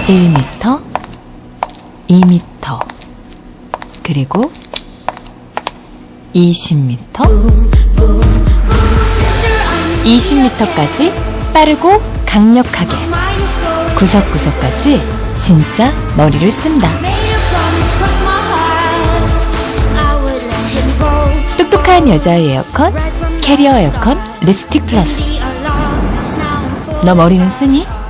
1m, 2m, 그리고 20m, 20m까지 빠르고 강력하게 구석구석까지 진짜 머리를 쓴다. 똑똑한 여자의 에어컨, 캐리어 에어컨 립스틱 플러스. 너 머리는 쓰니?